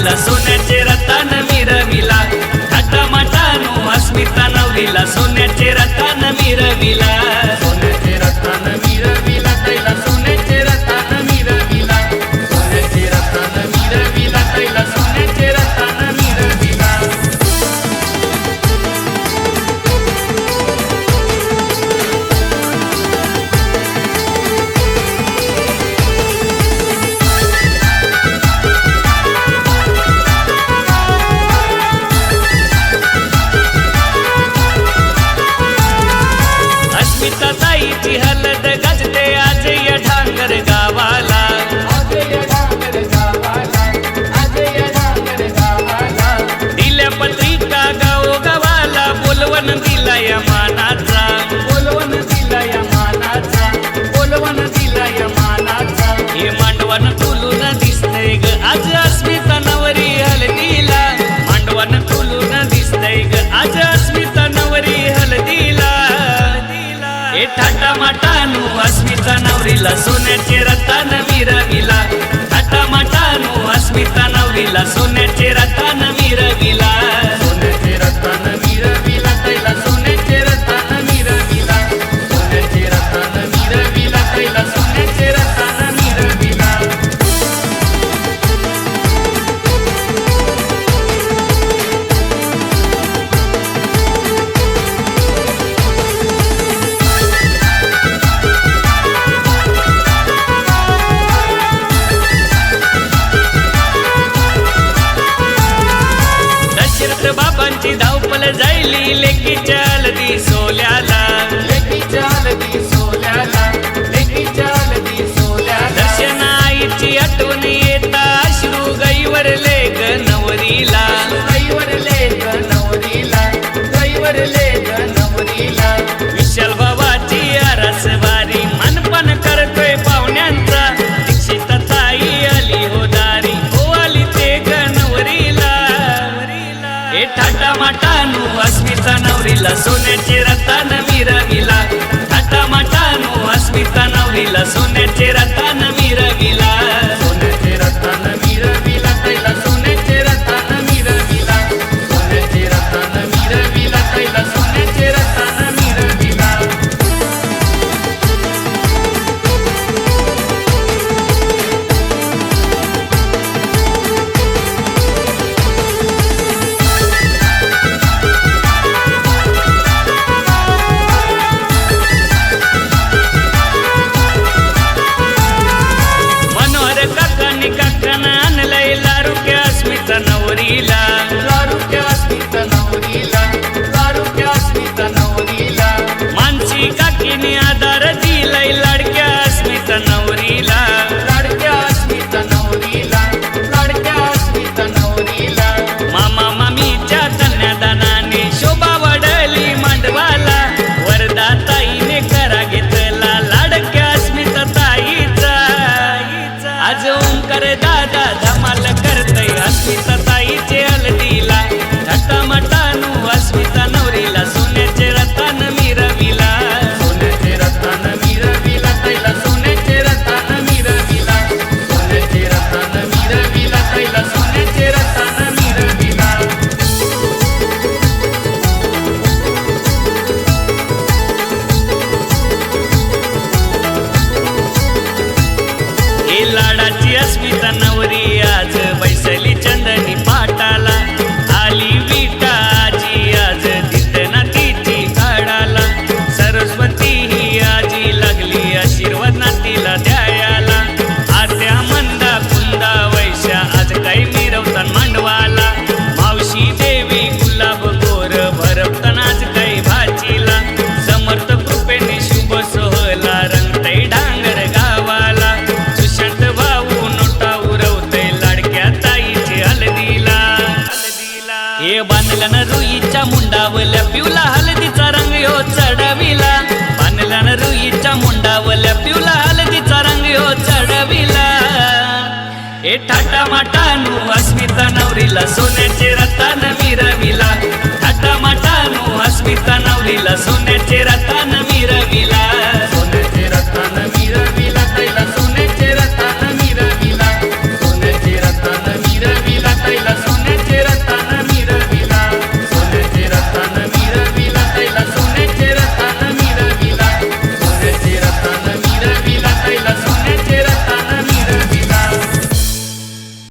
नवरीला सोन्याचे रत्न मिरविला थाटामाटानु अस्मिता नवरीला सोन्याचे रत्न मिरविला सोन्याचे रत्न मिरविला तैला सोन्याचे रत्न मिरविला सोन्याचे रत्न मिरविला तैला सोन्याचे रत्न मिरविला अस्मिता ताईची हलद गाजते आज या ढांगर गावाला दिल्या पत्रिका गावो गावाला बोलवण दिला या मानाचा बोलवण दिला या मानाचा बोलवण दिला या मानाचा हे मांडवण तुलून दिसतंय ग आज अस्मिता नवरी हलदीला मांडवण तुलून दिसतंय ग आज अस्मिता नवरी हलदीला हे थाटामाटानु अस्मिता नवरीला सोन्याचे रत्न मिरविला थाटामाटानु अस्मिता नवरीला सोन्याचे रत्न मिरविला सोन्याचे रत्न मिरविला तैला सोन्याचे रत्न मिरविला सोन्याचे रत्न मिरविला तैला सोन्याचे रत्न मिरविला बाबांची धावपल जायली लेकीच्या हलदी सोल्याला लेकीच्या हलदी सोल्याला लेकीच्या हलदी सोल्याला दर्शन आईची आठवण येता अश्रू गईवरले ग नवरीला गईवरले ग नवरीला गईवरले ग नवरीला विशाल बाबाची आरस वारी मनपण करतोय पाहुण्यांचा दीक्षित ताई आली हो दारी हो आली ते ग नवरीला हे थाटामाटानु अस्मिता नवरीला सोन्याचे रत्न मिरविला थाटामाटानु अस्मिता नवरीला सोन्याचे रत्न मिरविला सोन्याचे रत्न मिरविला तैला सोन्याचे रत्न मिरविला सोन्याचे रत्न मिरविला तैला सोन्याचे रत्न मिरविला आणलंय लारुक्या अस्मिता नवरीला लारुक्या अस्मिता नवरीला लारुक्या अस्मिता नवरीला मानसी काकीने आधार दिलाय लाडक्या अस्मिता नवरीला लाडक्या अस्मिता नवरीला लाडक्या अस्मिता नवरीला मामा मामीच्या कन्यादानाने शोभा वाढली मांडवाला वरदा ताईने करा घेतला लाडक्या अस्मिता ताईचा आज ओंकार दादा धमाल करतय अस्मिता ताईचे हलदीला थाटामाटानु अस्मिता नवरीला सोन्याचे रत्न मिरविला सोन्याचे रत्न मिरविला तैला सोन्याचे रत्न मिरविला सोन्याचे रत्न मिरविला तैला सोन्याचे रत्न मिरविला हे लाडाची अस्मिता नवरी आज बैसली चंदनी पाटाला आली विटा आजी आज दिसना तिची काढाला सरस्वती ही आजी लागली आशीर्वाद नातीला द्यायला आत्या मंदा कुंदा वैशा आज काही मिरवतान मांडवाला मावशी देवी गुलाब गोर भरवतान आज काही भाजीला समर्थ कृपेने शुभ सोहला रंगतय डांगर गावाला सुशांत भाऊ नोटा उरवतय लाडक्या ताईचे हलदीला हे बांधल्यान रुईच्या मुंडावल्या पिवला हलदीचा रंग हो चढविला बांधल्यान रुईच्या मुंडावल्या पिवला हलदीचा रंग हो चढविला हे थाटामाटानु अस्मिता नवरीला सोन्याचे रत्न मिरविला थाटामाटानु अस्मिता नवरीला सोन्याचे रत्न मिरविला